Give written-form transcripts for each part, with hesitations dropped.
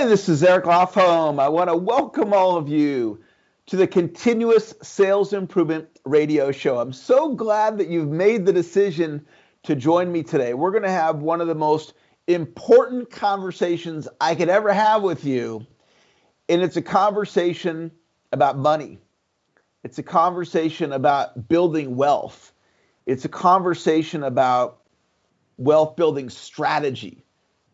Hi, this is Eric Lofholm. I want to welcome all of you to the Continuous Sales Improvement Radio Show. I'm so glad that you've made the decision to join me today. We're going to have one of the most important conversations I could ever have with you, and it's a conversation about money. It's a conversation about building wealth. It's a conversation about wealth building strategy.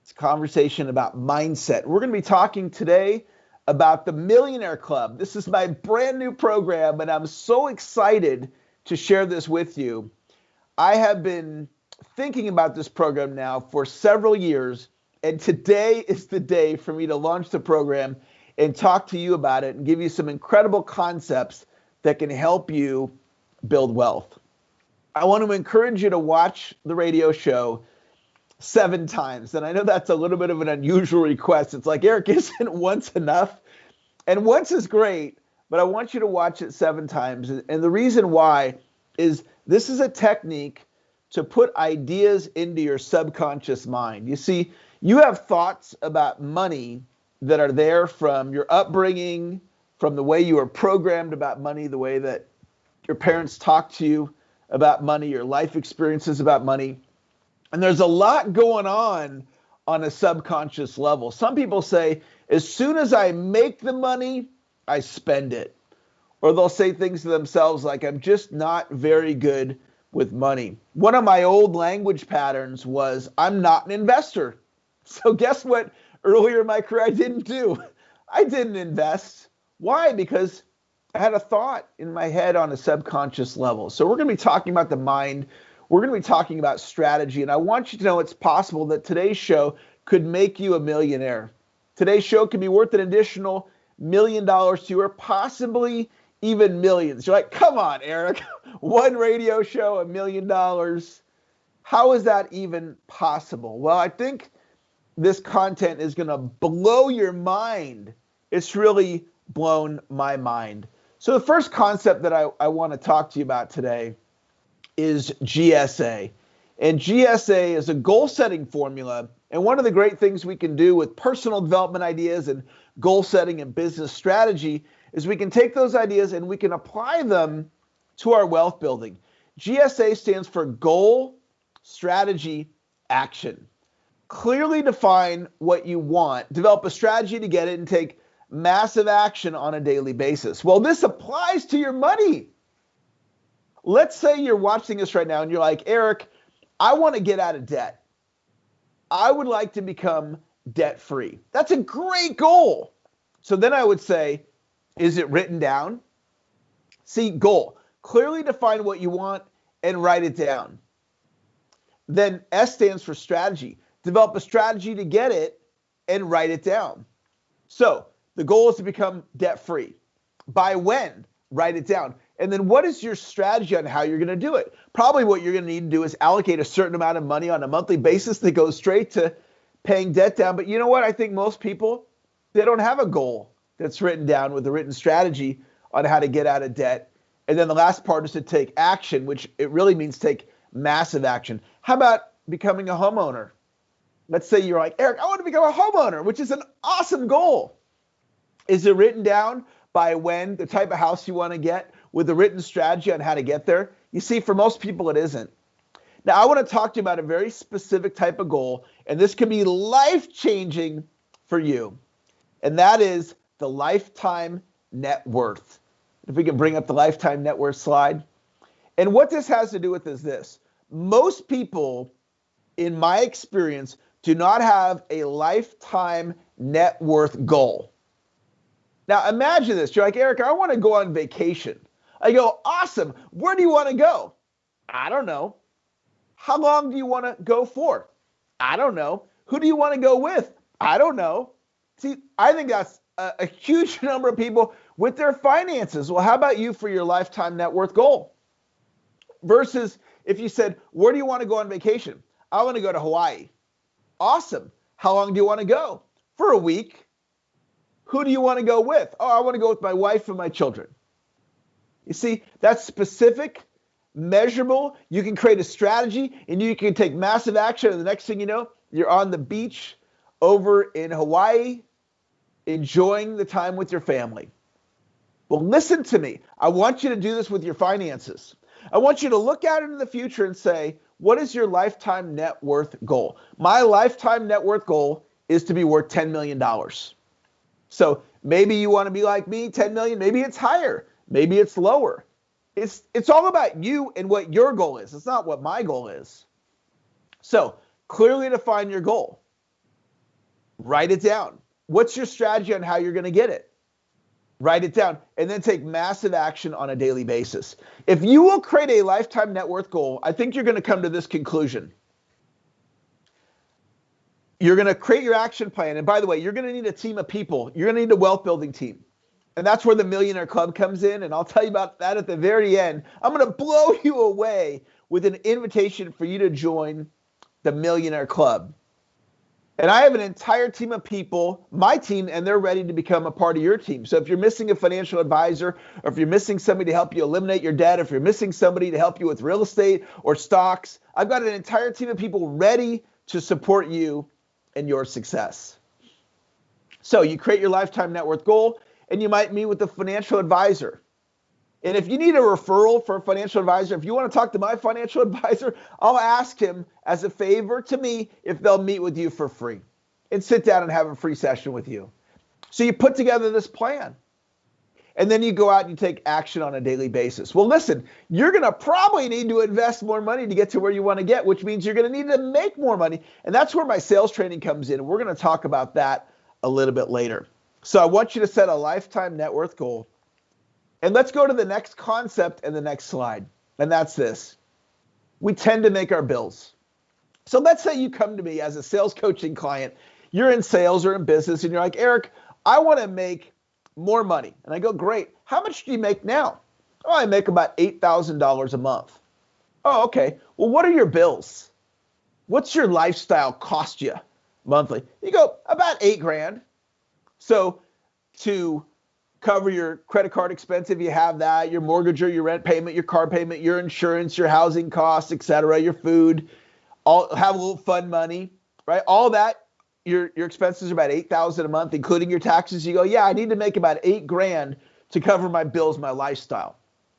It's a conversation about mindset. We're going to be talking today about the Millionaire Club. This is my brand new program, and I'm so excited to share this with you. I have been thinking about this program now for several years, and today is the day for me to launch the program and talk to you about it and give you some incredible concepts that can help you build wealth. I want to encourage you to watch the radio show 7 times. And I know that's a little bit of an unusual request. It's like, Eric, isn't once enough? And once is great, but I want you to watch it 7 times. And the reason why is this is a technique to put ideas into your subconscious mind. You see, you have thoughts about money that are there from your upbringing, from the way you were programmed about money, the way that your parents talked to you about money, your life experiences about money. And there's a lot going on a subconscious level. Some people say, as soon as I make the money, I spend it. Or they'll say things to themselves like, I'm just not very good with money. One of my old language patterns was, I'm not an investor. So guess what? Earlier in my career, I didn't do. I didn't invest. Why? Because I had a thought in my head on a subconscious level. So we're going to be talking about the mind. We're going to be talking about strategy, and I want you to know it's possible that today's show could make you a millionaire. Today's show could be worth an additional $1 million to you, or possibly even millions. You're like, come on, Eric, one radio show, $1 million. How is that even possible? Well, I think this content is going to blow your mind. It's really blown my mind. So the first concept that I want to talk to you about today is GSA. And GSA is a goal-setting formula. And one of the great things we can do with personal development ideas and goal setting and business strategy is we can take those ideas and we can apply them to our wealth building. GSA stands for Goal, Strategy, Action. Clearly define what you want, develop a strategy to get it, and take massive action on a daily basis. Well, this applies to your money. Let's say you're watching this right now and you're like, Eric, I want to get out of debt. I would like to become debt-free. That's a great goal. So then I would say, is it written down? See, goal. Clearly define what you want and write it down. Then S stands for strategy. Develop a strategy to get it and write it down. So the goal is to become debt-free. By when? Write it down. And then what is your strategy on how you're going to do it? Probably what you're going to need to do is allocate a certain amount of money on a monthly basis that goes straight to paying debt down. But you know what? I think most people, they don't have a goal that's written down with a written strategy on how to get out of debt. And then the last part is to take action, which it really means take massive action. How about becoming a homeowner? Let's say you're like, Eric, I want to become a homeowner, which is an awesome goal. Is it written down by when, the type of house you want to get, with a written strategy on how to get there? You see, for most people, it isn't. Now, I want to talk to you about a very specific type of goal, and this can be life-changing for you, and that is the lifetime net worth. If we can bring up the lifetime net worth slide. And what this has to do with is this. Most people, in my experience, do not have a lifetime net worth goal. Now, imagine this. You're like, Eric, I want to go on vacation. I go, awesome. Where do you want to go? I don't know. How long do you want to go for? I don't know. Who do you want to go with? I don't know. See, I think that's a huge number of people with their finances. Well, how about you for your lifetime net worth goal? Versus if you said, where do you want to go on vacation? I want to go to Hawaii. Awesome. How long do you want to go? For a week. Who do you want to go with? Oh, I want to go with my wife and my children. You see, that's specific, measurable. You can create a strategy and you can take massive action. And the next thing you know, you're on the beach over in Hawaii enjoying the time with your family. Well, listen to me. I want you to do this with your finances. I want you to look out into the future and say, what is your lifetime net worth goal? My lifetime net worth goal is to be worth $10 million. So maybe you want to be like me, 10 million, maybe it's higher, maybe it's lower. It's all about you and what your goal is. It's not what my goal is. So clearly define your goal. Write it down. What's your strategy on how you're going to get it? Write it down and then take massive action on a daily basis. If you will create a lifetime net worth goal, I think you're going to come to this conclusion. You're going to create your action plan. And by the way, you're going to need a team of people. You're going to need a wealth building team. And that's where the Millionaire Club comes in. And I'll tell you about that at the very end. I'm going to blow you away with an invitation for you to join the Millionaire Club. And I have an entire team of people, my team, and they're ready to become a part of your team. So if you're missing a financial advisor, or if you're missing somebody to help you eliminate your debt, if you're missing somebody to help you with real estate or stocks, I've got an entire team of people ready to support you and your success. So you create your lifetime net worth goal, and you might meet with a financial advisor. And if you need a referral for a financial advisor, if you want to talk to my financial advisor, I'll ask him as a favor to me if they'll meet with you for free and sit down and have a free session with you. So you put together this plan. And then you go out and you take action on a daily basis. Well, listen, you're going to probably need to invest more money to get to where you want to get, which means you're going to need to make more money. And that's where my sales training comes in. We're going to talk about that a little bit later. So I want you to set a lifetime net worth goal. And let's go to the next concept and the next slide. And that's this. We tend to make our bills. So let's say you come to me as a sales coaching client. You're in sales or in business and you're like, Eric, I want to make more money. And I go, great. How much do you make now? Oh, I make about $8,000 a month. Oh, okay. Well, what are your bills? What's your lifestyle cost you monthly? You go, about $8,000. So to cover your credit card expense if you have that, your mortgage or your rent payment, your car payment, your insurance, your housing costs, etc., your food, all have a little fun money, right? All that, your expenses are about $8,000 a month, including your taxes. You go, yeah, I need to make about $8,000 to cover my bills, my lifestyle.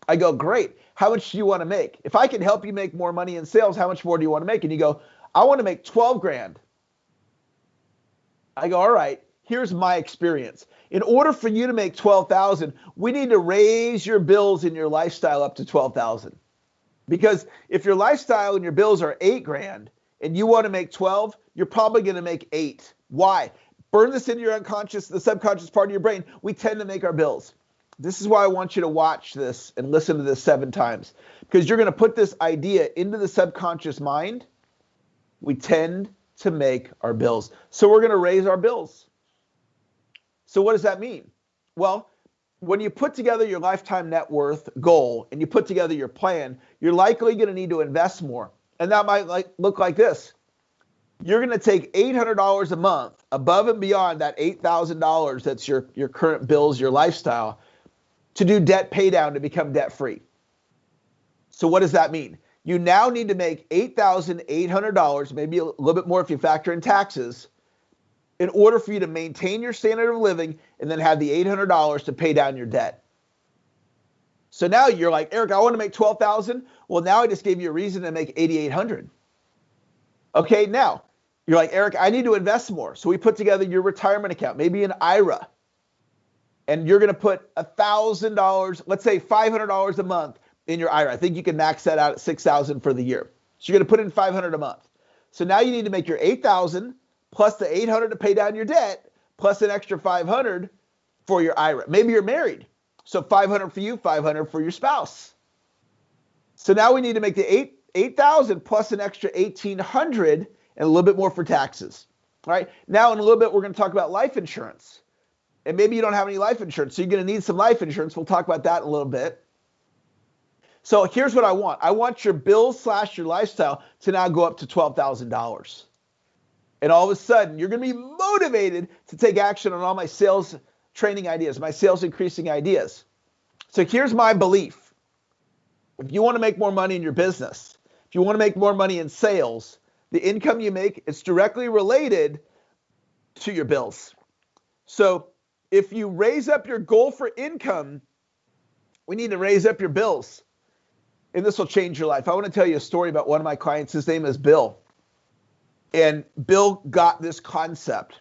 I go, great. How much do you want to make? If I can help you make more money in sales, how much more do you want to make? And you go, I want to make $12,000. I go, all right. Here's my experience. In order for you to make $12,000, we need to raise your bills and your lifestyle up to $12,000. Because if your lifestyle and your bills are $8,000 and you want to make 12, you're probably going to make 8. Why? Burn this into your unconscious, the subconscious part of your brain. We tend to make our bills. This is why I want you to watch this and listen to this 7 times. Because you're going to put this idea into the subconscious mind. We tend to make our bills. So we're going to raise our bills. So what does that mean? Well, when you put together your lifetime net worth goal and you put together your plan, you're likely going to need to invest more. And that might look like this. You're going to take $800 a month above and beyond that $8,000 that's your current bills, your lifestyle, to do debt pay down to become debt free. So what does that mean? You now need to make $8,800, maybe a little bit more if you factor in taxes, in order for you to maintain your standard of living and then have the $800 to pay down your debt. So now you're like, Eric, I want to make $12,000. Well, now I just gave you a reason to make $8,800. Okay, now you're like, Eric, I need to invest more. So we put together your retirement account, maybe an IRA, and you're going to put $1,000, let's say $500 a month in your IRA. I think you can max that out at $6,000 for the year. So you're going to put in $500 a month. So now you need to make your $8,000 plus the $800 to pay down your debt, plus an extra $500 for your IRA. Maybe you're married. So $500 for you, $500 for your spouse. So now we need to make the $8,000 plus an extra $1,800 and a little bit more for taxes. All right. Now in a little bit, we're going to talk about life insurance. And maybe you don't have any life insurance, so you're going to need some life insurance. We'll talk about that in a little bit. So here's what I want. I want your bills / your lifestyle to now go up to $12,000. And all of a sudden, you're going to be motivated to take action on all my sales training ideas, my sales increasing ideas. So here's my belief. If you want to make more money in your business, if you want to make more money in sales, the income you make is directly related to your bills. So if you raise up your goal for income, we need to raise up your bills. And this will change your life. I want to tell you a story about one of my clients. His name is Bill. And Bill got this concept.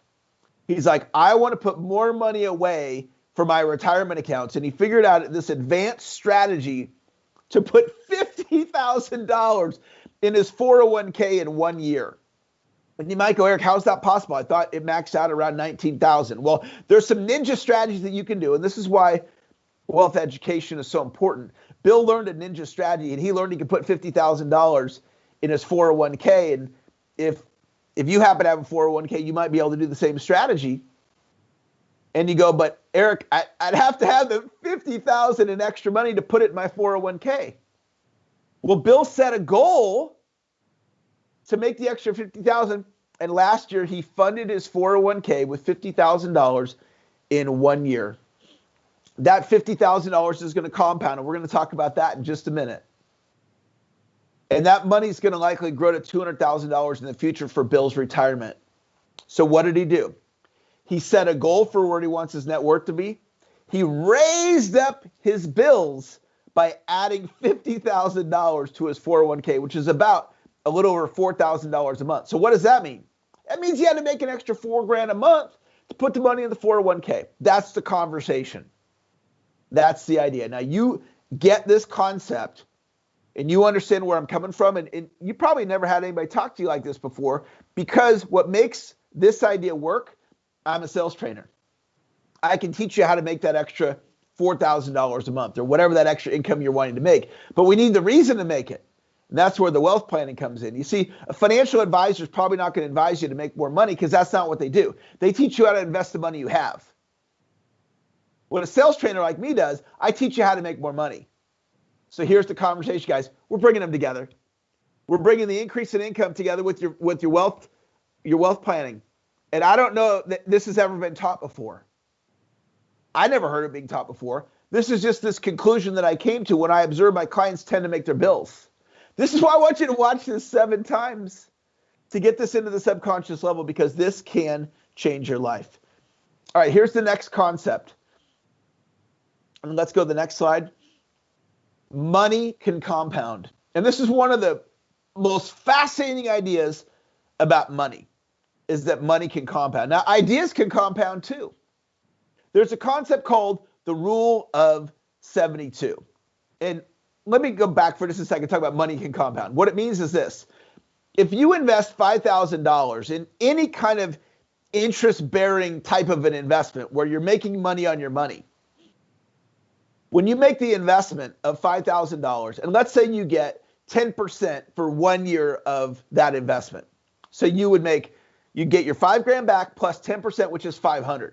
He's like, I want to put more money away for my retirement accounts. And he figured out this advanced strategy to put $50,000 in his 401k in 1 year. And you might go, Eric, how's that possible? I thought it maxed out around 19,000. Well, there's some ninja strategies that you can do. And this is why wealth education is so important. Bill learned a ninja strategy, and he learned he could put $50,000 in his 401k. And if you happen to have a 401k, you might be able to do the same strategy. And you go, but Eric, I'd have to have the $50,000 in extra money to put it in my 401k. Well, Bill set a goal to make the extra $50,000, and last year he funded his 401k with $50,000 in 1 year. That $50,000 is going to compound, and we're going to talk about that in just a minute. And that money is going to likely grow to $200,000 in the future for Bill's retirement. So what did he do? He set a goal for where he wants his net worth to be. He raised up his bills by adding $50,000 to his 401k, which is about a little over $4,000 a month. So what does that mean? That means he had to make an extra $4,000 a month to put the money in the 401k. That's the conversation. That's the idea. Now you get this concept and you understand where I'm coming from. And you probably never had anybody talk to you like this before, because what makes this idea work, I'm a sales trainer. I can teach you how to make that extra $4,000 a month or whatever that extra income you're wanting to make. But we need the reason to make it. And that's where the wealth planning comes in. You see, a financial advisor is probably not going to advise you to make more money, because that's not what they do. They teach you how to invest the money you have. What a sales trainer like me does, I teach you how to make more money. So here's the conversation, guys. We're bringing them together. We're bringing the increase in income together with your wealth planning. And I don't know that this has ever been taught before. I never heard it being taught before. This is just this conclusion that I came to when I observed my clients tend to make their bills. This is why I want you to watch this 7 times to get this into the subconscious level, because this can change your life. All right, here's the next concept. And let's go to the next slide. Money can compound. And this is one of the most fascinating ideas about money, is that money can compound. Now, ideas can compound too. There's a concept called the rule of 72. And let me go back for just a second and talk about money can compound. What it means is this. If you invest $5,000 in any kind of interest-bearing type of an investment where you're making money on your money, when you make the investment of $5,000, and let's say you get 10% for 1 year of that investment. So you get your $5,000 back plus 10%, which is $500.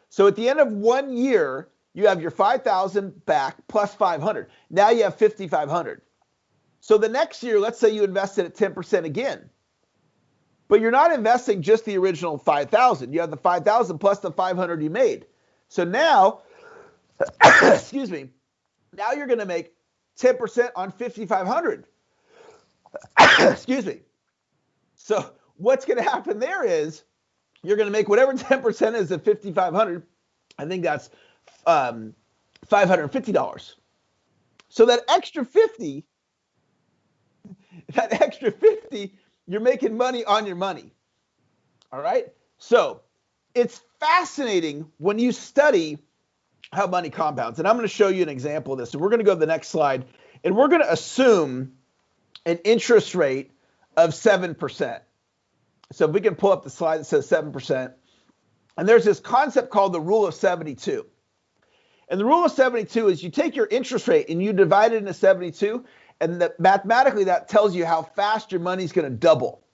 So at the end of 1 year, you have your $5,000 back plus $500. Now you have $5,500. So the next year, let's say you invested at 10% again. But you're not investing just the original $5,000. You have the $5,000 plus the $500 you made. So now, excuse me, now you're going to make 10% on $5,500. Excuse me. So what's going to happen there is you're going to make whatever 10% is of $5,500. I think that's $550. So that extra 50, you're making money on your money. All right. So it's fascinating when you study how money compounds. And I'm going to show you an example of this. And we're going to go to the next slide. And we're going to assume an interest rate of 7%. So if we can pull up the slide that says 7%. And there's this concept called the rule of 72. And the rule of 72 is you take your interest rate and you divide it into 72. And mathematically, that tells you how fast your money's going to double.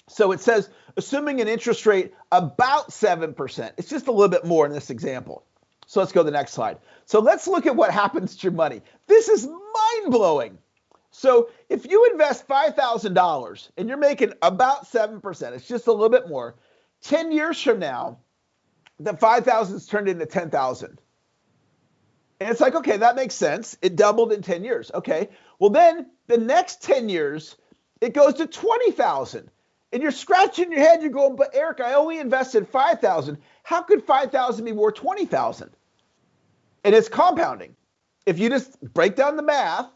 So it says, assuming an interest rate about 7%. It's just a little bit more in this example. So let's go to the next slide. So let's look at what happens to your money. This is mind-blowing. So if you invest $5,000 and you're making about 7%, it's just a little bit more, 10 years from now, the 5,000 is turned into 10,000. And it's like, okay, that makes sense. It doubled in 10 years. Okay. Well, then the next 10 years, it goes to 20,000. And you're scratching your head. You're going, but Eric, I only invested 5,000. How could 5,000 be worth 20,000? And it's compounding. If you just break down the math,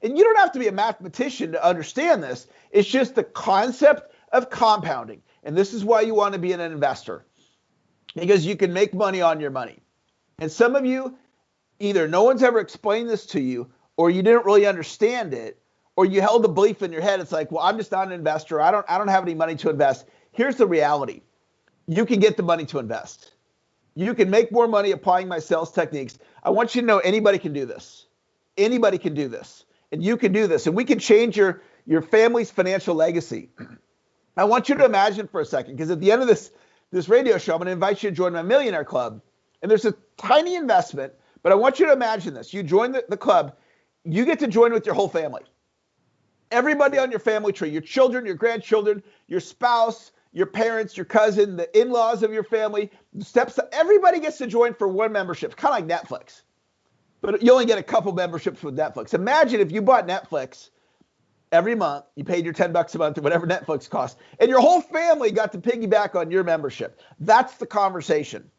and you don't have to be a mathematician to understand this, it's just the concept of compounding. And this is why you want to be an investor, because you can make money on your money. And some of you, either no one's ever explained this to you, or you didn't really understand it, or you held a belief in your head. It's like, well, I'm just not an investor. I don't have any money to invest. Here's the reality. You can get the money to invest. You can make more money applying my sales techniques. I want you to know anybody can do this. Anybody can do this. And you can do this. And we can change your family's financial legacy. I want you to imagine for a second, because at the end of this radio show, I'm going to invite you to join my Millionaire Club. And there's a tiny investment, but I want you to imagine this. You join the club. You get to join with your whole family. Everybody on your family tree, your children, your grandchildren, your spouse, your parents, your cousin, the in-laws of your family, everybody gets to join for one membership. It's kind of like Netflix. But you only get a couple memberships with Netflix. Imagine if you bought Netflix every month, you paid your $10 a month or whatever Netflix costs, and your whole family got to piggyback on your membership. That's the conversation.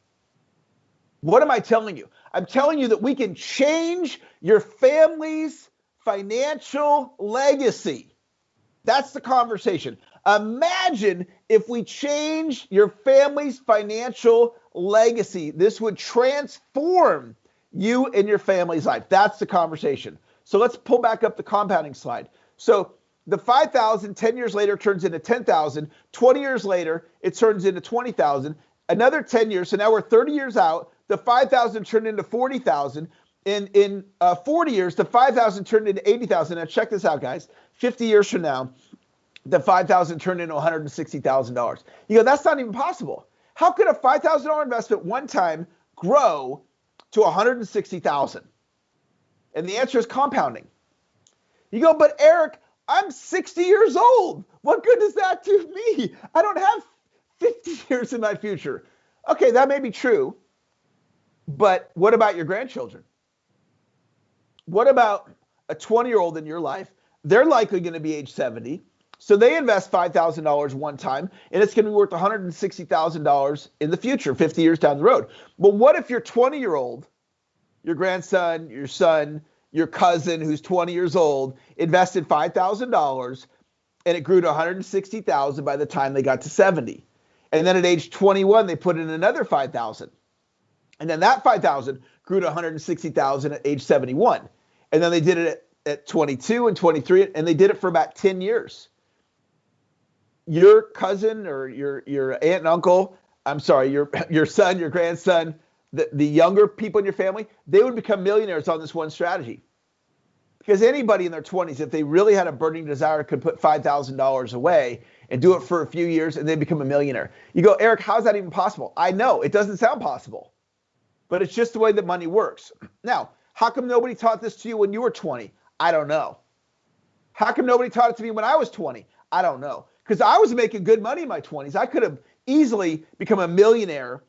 What am I telling you? I'm telling you that we can change your family's financial legacy. That's the conversation. Imagine if we change your family's financial legacy. This would transform you and your family's life. That's the conversation. So let's pull back up the compounding slide. So the 5,000, 10 years later turns into 10,000. 20 years later, it turns into 20,000. Another 10 years, so now we're 30 years out. The 5,000 turned into 40,000. In 40 years, the 5,000 turned into 80,000. Now check this out, guys. 50 years from now, the 5,000 turned into $160,000. You go, that's not even possible. How could a $5,000 investment one time grow to $160,000? And the answer is compounding. You go, but Eric, I'm 60 years old. What good does that do me? I don't have 50 years in my future. Okay, that may be true, but what about your grandchildren? What about a 20-year-old in your life? They're likely going to be age 70. So they invest $5,000 one time, and it's going to be worth $160,000 in the future, 50 years down the road. But what if your 20-year-old, your grandson, your son, your cousin who's 20 years old, invested $5,000 and it grew to $160,000 by the time they got to 70? And then at age 21, they put in another $5,000. And then that $5,000 grew to $160,000 at age 71. And then they did it at 22 and 23, and they did it for about 10 years. Your cousin or your aunt and uncle, I'm sorry, your son, your grandson, the younger people in your family, they would become millionaires on this one strategy. Because anybody in their 20s, if they really had a burning desire, could put $5,000 away and do it for a few years and then become a millionaire. You go, Eric, how's that even possible? I know, it doesn't sound possible, but it's just the way that money works. Now, how come nobody taught this to you when you were 20? I don't know. How come nobody taught it to me when I was 20? I don't know. Because I was making good money in my 20s. I could have easily become a millionaire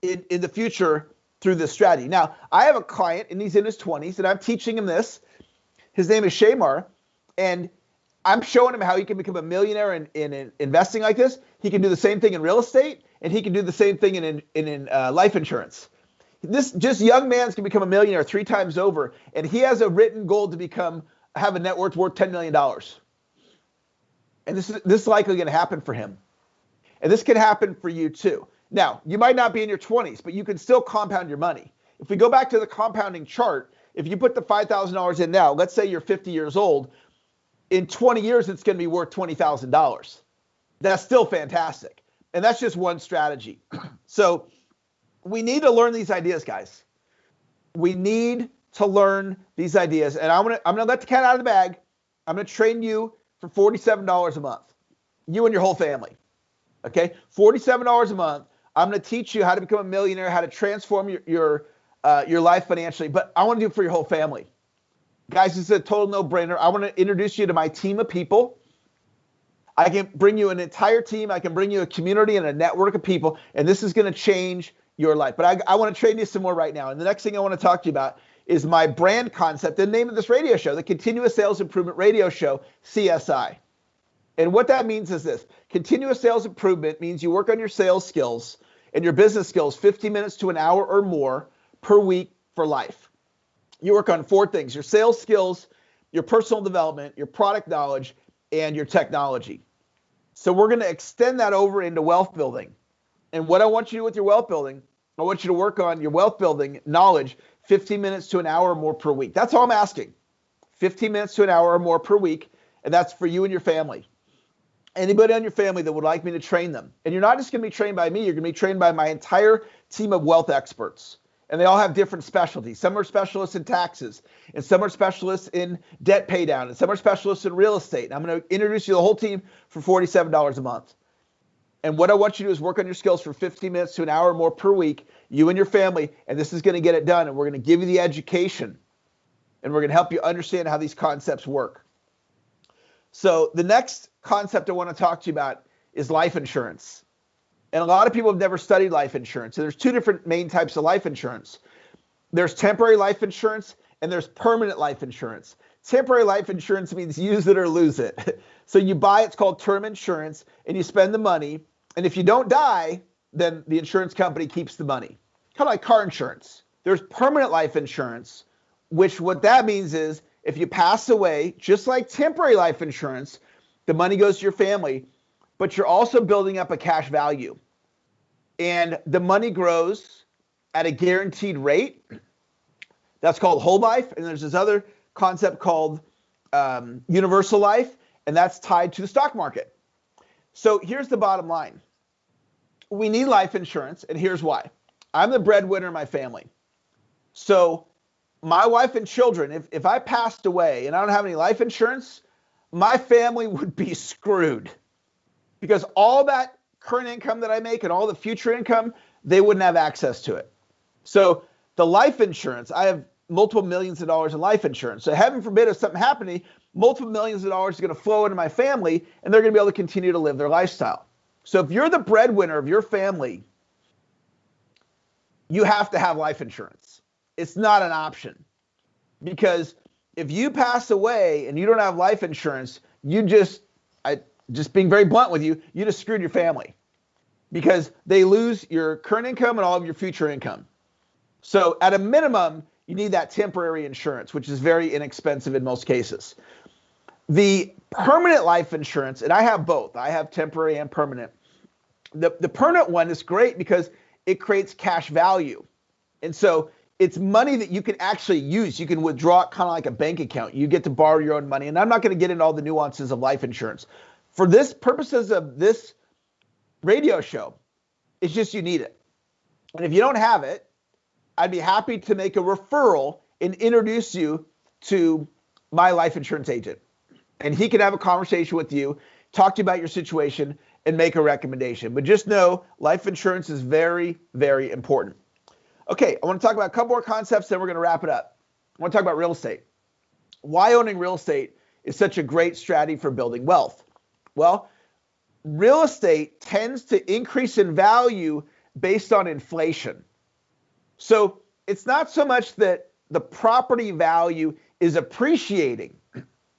in the future through this strategy. Now, I have a client, and he's in his 20s, and I'm teaching him this. His name is Shamar, and I'm showing him how he can become a millionaire in investing like this. He can do the same thing in real estate, and he can do the same thing in life insurance. This just young man's can become a millionaire 3 times over, and he has a written goal to have a net worth $10 million. And this is likely going to happen for him. And this can happen for you too. Now, you might not be in your 20s, but you can still compound your money. If we go back to the compounding chart, if you put the $5,000 in now, let's say you're 50 years old, in 20 years, it's going to be worth $20,000. That's still fantastic. And that's just one strategy. So we need to learn these ideas, guys. We need to learn these ideas. And I'm gonna let the cat out of the bag. I'm going to train you for $47 a month, you and your whole family. Okay, $47 a month. I'm going to teach you how to become a millionaire, how to transform your life financially. But I want to do it for your whole family, guys. This is a total no-brainer. I want to introduce you to my team of people. I can bring you an entire team. I can bring you a community and a network of people, and this is going to change your life. But I want to train you some more right now. And the next thing I want to talk to you about is my brand concept, the name of this radio show, the Continuous Sales Improvement Radio Show, CSI. And what that means is this. Continuous sales improvement means you work on your sales skills and your business skills 50 minutes to an hour or more per week for life. You work on 4 things: your sales skills, your personal development, your product knowledge, and your technology. So we're going to extend that over into wealth building. And what I want you to do with your wealth building, I want you to work on your wealth building knowledge 15 minutes to an hour or more per week. That's all I'm asking. 15 minutes to an hour or more per week, and that's for you and your family. Anybody on your family that would like me to train them. And you're not just going to be trained by me, you're going to be trained by my entire team of wealth experts. And they all have different specialties. Some are specialists in taxes, and some are specialists in debt pay down, and some are specialists in real estate. And I'm going to introduce you to the whole team for $47 a month. And what I want you to do is work on your skills for 15 minutes to an hour or more per week, you and your family, and this is going to get it done. And we're going to give you the education, and we're going to help you understand how these concepts work. So the next concept I want to talk to you about is life insurance. And a lot of people have never studied life insurance. So there's 2 different main types of life insurance. There's temporary life insurance and there's permanent life insurance. Temporary life insurance means use it or lose it. So you buy, it's called term insurance, and you spend the money. And if you don't die, then the insurance company keeps the money. Kind of like car insurance. There's permanent life insurance, which what that means is if you pass away, just like temporary life insurance, the money goes to your family, but you're also building up a cash value. And the money grows at a guaranteed rate. That's called whole life. And there's this other concept called universal life, and that's tied to the stock market. So here's the bottom line. We need life insurance, and here's why. I'm the breadwinner in my family. So my wife and children, if I passed away and I don't have any life insurance, my family would be screwed, because all that current income that I make and all the future income, they wouldn't have access to it. So the life insurance, I have multiple millions of dollars in life insurance. So heaven forbid if something happened to me, multiple millions of dollars is going to flow into my family, and they're going to be able to continue to live their lifestyle. So if you're the breadwinner of your family, you have to have life insurance. It's not an option, because if you pass away and you don't have life insurance, you just being very blunt with you, you just screwed your family, because they lose your current income and all of your future income. So at a minimum, you need that temporary insurance, which is very inexpensive in most cases. The permanent life insurance, and I have both. I have temporary and permanent. The permanent one is great because it creates cash value. And so it's money that you can actually use. You can withdraw it kind of like a bank account. You get to borrow your own money. And I'm not going to get into all the nuances of life insurance. For this purposes of this radio show, it's just you need it. And if you don't have it, I'd be happy to make a referral and introduce you to my life insurance agent. And he can have a conversation with you, talk to you about your situation, and make a recommendation. But just know life insurance is very, very important. Okay, I want to talk about a couple more concepts, then we're going to wrap it up. I want to talk about real estate. Why owning real estate is such a great strategy for building wealth. Well, real estate tends to increase in value based on inflation. So it's not so much that the property value is appreciating.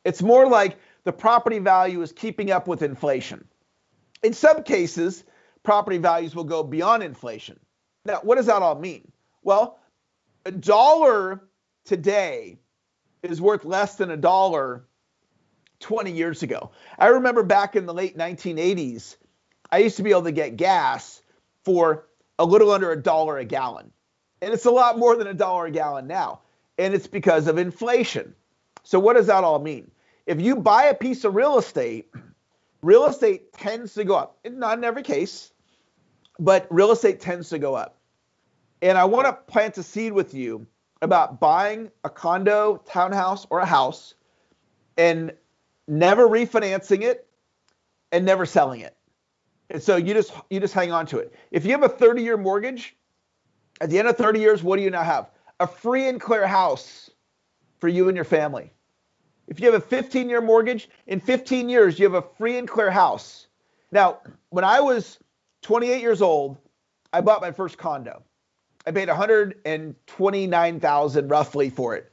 It's more like the property value is keeping up with inflation. In some cases, property values will go beyond inflation. Now, what does that all mean? Well, $1 today is worth less than $1 20 years ago. I remember back in the late 1980s, I used to be able to get gas for a little under $1 a gallon. And it's a lot more than $1 a gallon now. And it's because of inflation. So what does that all mean? If you buy a piece of real estate tends to go up. Not in every case, but real estate tends to go up. And I want to plant a seed with you about buying a condo, townhouse, or a house and never refinancing it and never selling it. And so you just hang on to it. If you have a 30-year mortgage, at the end of 30 years, what do you now have? A free and clear house for you and your family. If you have a 15-year mortgage, in 15 years, you have a free and clear house. Now, when I was 28 years old, I bought my first condo. I paid $129,000 roughly for it.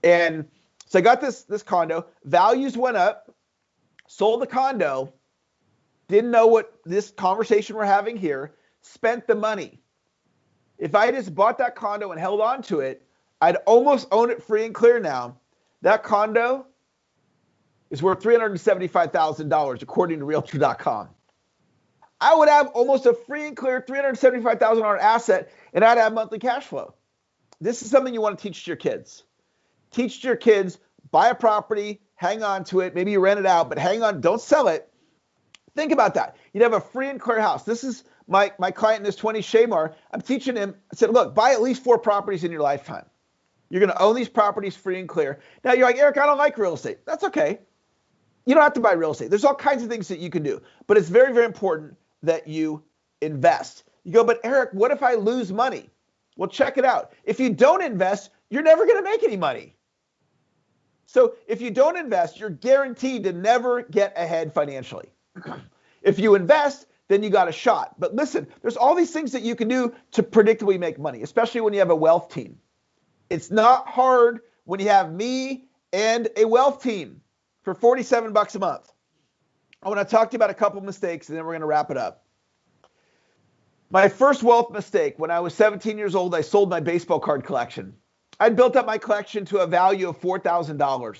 And so I got this condo. Values went up sold the condo, didn't know what this conversation we're having here, spent the money. If I just bought that condo and held on to it, I'd almost own it free and clear now. That condo is worth $375,000 according to Realtor.com. I would have almost a free and clear $375,000 asset, and I'd have monthly cash flow. This is something you want to teach to your kids. Teach your kids, buy a property, hang on to it. Maybe you rent it out, but hang on, don't sell it. Think about that. You'd have a free and clear house. This is my client in his 20s, Shamar. I'm teaching him, I said, look, buy at least 4 properties in your lifetime. You're going to own these properties free and clear. Now you're like, Eric, I don't like real estate. That's okay. You don't have to buy real estate. There's all kinds of things that you can do, but it's very, very important that you invest. You go, but Eric, what if I lose money? Well, check it out. If you don't invest, you're never going to make any money. So if you don't invest, you're guaranteed to never get ahead financially. If you invest, then you got a shot. But listen, there's all these things that you can do to predictably make money, especially when you have a wealth team. It's not hard when you have me and a wealth team for $47 a month. I want to talk to you about a couple mistakes, and then we're going to wrap it up. My first wealth mistake, when I was 17 years old, I sold my baseball card collection. I'd built up my collection to a value of $4,000.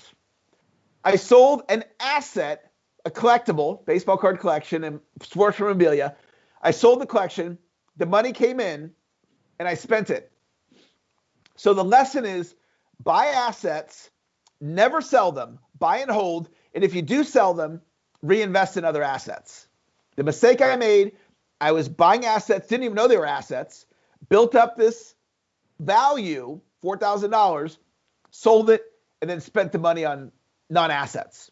I sold an asset, a collectible, baseball card collection and sports memorabilia. I sold the collection, the money came in, and I spent it. So the lesson is buy assets, never sell them, buy and hold, and if you do sell them, reinvest in other assets. The mistake I made, I was buying assets, didn't even know they were assets, built up this value, $4,000, sold it, and then spent the money on non-assets.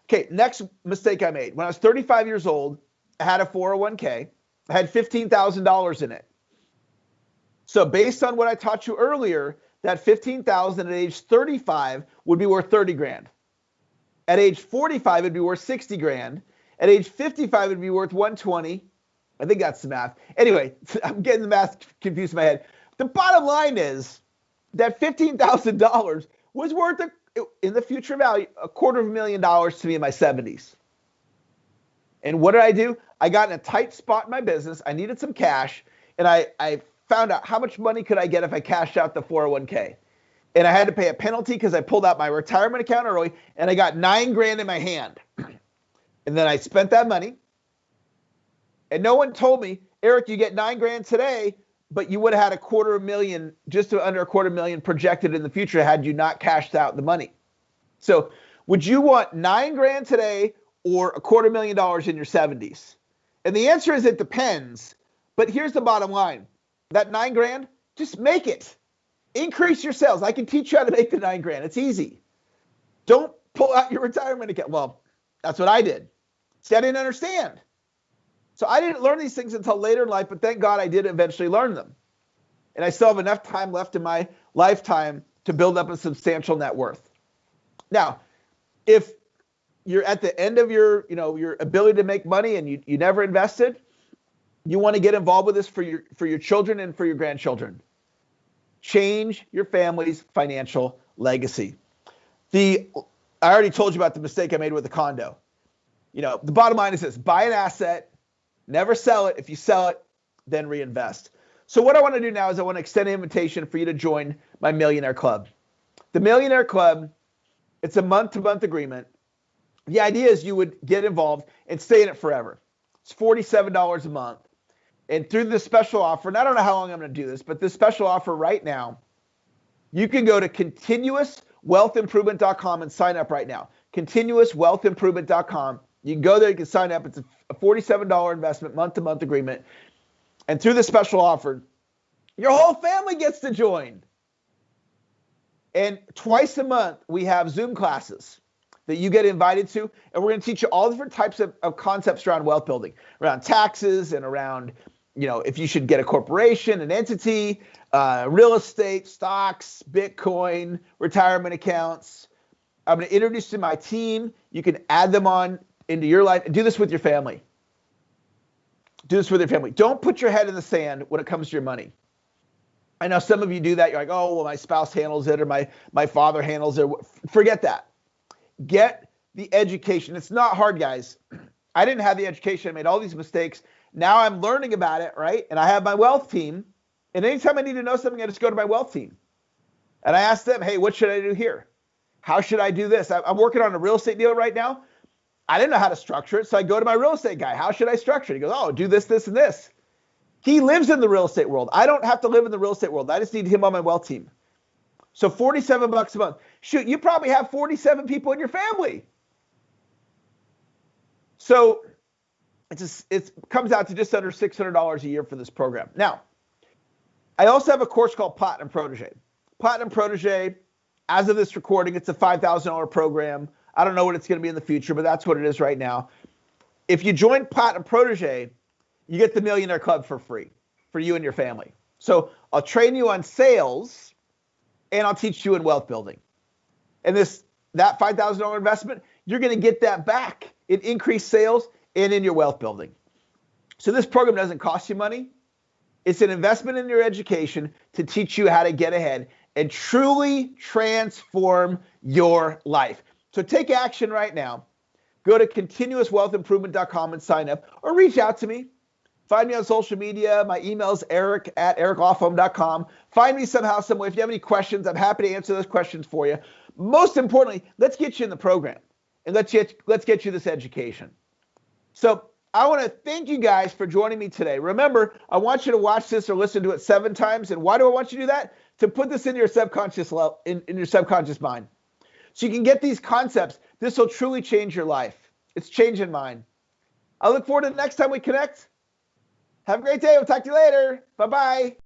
Okay, next mistake I made. When I was 35 years old, I had a 401k. I had $15,000 in it. So based on what I taught you earlier, that $15,000 at age 35 would be worth 30 grand. At age 45, it'd be worth 60 grand. At age 55, it'd be worth 120. I think that's the math. Anyway, I'm getting the math confused in my head. The bottom line is that $15,000 was worth, in the future value, $250,000 to me in my 70s. And what did I do? I got in a tight spot in my business. I needed some cash, and I found out how much money could I get if I cashed out the 401k. And I had to pay a penalty because I pulled out my retirement account early, and I got $9 grand in my hand. And then I spent that money. And no one told me, Eric, you get $9 grand today, but you would have had $250,000, just under $250,000 projected in the future had you not cashed out the money. So would you want $9 grand today or $250,000 in your 70s? And the answer is it depends. But here's the bottom line. That $9 grand, just make it. Increase your sales. I can teach you how to make the $9 grand. It's easy. Don't pull out your retirement account. Well, that's what I did. See, I didn't understand. So I didn't learn these things until later in life, but thank God I did eventually learn them. And I still have enough time left in my lifetime to build up a substantial net worth. Now, if you're at the end of your ability to make money and you never invested, you want to get involved with this for your children and for your grandchildren. Change your family's financial legacy. I already told you about the mistake I made with the condo. The bottom line is this: buy an asset, never sell it. If you sell it, then reinvest. So what I want to do now is I want to extend an invitation for you to join my Millionaire Club. The Millionaire Club, it's a month-to-month agreement. The idea is you would get involved and stay in it forever. It's $47 a month. And through this special offer, and I don't know how long I'm going to do this, but this special offer right now, you can go to continuouswealthimprovement.com and sign up right now. Continuouswealthimprovement.com. You can go there, you can sign up. It's a $47 investment, month-to-month agreement. And through this special offer, your whole family gets to join. And twice a month, we have Zoom classes that you get invited to. And we're going to teach you all different types of concepts around wealth building, around taxes and around, if you should get a corporation, an entity, real estate, stocks, Bitcoin, retirement accounts. I'm going to introduce you to my team. You can add them on into your life and do this with your family. Do this with your family. Don't put your head in the sand when it comes to your money. I know some of you do that. You're like, oh, well, my spouse handles it or my father handles it. Forget that. Get the education. It's not hard, guys. I didn't have the education. I made all these mistakes. Now I'm learning about it, right? And I have my wealth team. And anytime I need to know something, I just go to my wealth team. And I ask them, hey, what should I do here? How should I do this? I'm working on a real estate deal right now. I didn't know how to structure it. So I go to my real estate guy. How should I structure it? He goes, oh, do this, this, and this. He lives in the real estate world. I don't have to live in the real estate world. I just need him on my wealth team. So $47 a month. Shoot, you probably have 47 people in your family. So it comes out to just under $600 a year for this program. Now, I also have a course called Platinum Protege. Platinum Protege, as of this recording, it's a $5,000 program. I don't know what it's going to be in the future, but that's what it is right now. If you join Platinum Protege, you get the Millionaire Club for free for you and your family. So I'll train you on sales, and I'll teach you in wealth building. And that $5,000 investment, you're going to get that back in increased sales and in your wealth building. So this program doesn't cost you money. It's an investment in your education to teach you how to get ahead and truly transform your life. So take action right now. Go to continuouswealthimprovement.com and sign up, or reach out to me. Find me on social media. My email is eric@ericlofholm.com. Find me somehow, some way. If you have any questions, I'm happy to answer those questions for you. Most importantly, let's get you in the program, and let's get you this education. So I want to thank you guys for joining me today. Remember, I want you to watch this or listen to it 7 times. And why do I want you to do that? To put this in your subconscious in your subconscious mind. So you can get these concepts. This will truly change your life. It's changing mine. I look forward to the next time we connect. Have a great day. We'll talk to you later. Bye-bye.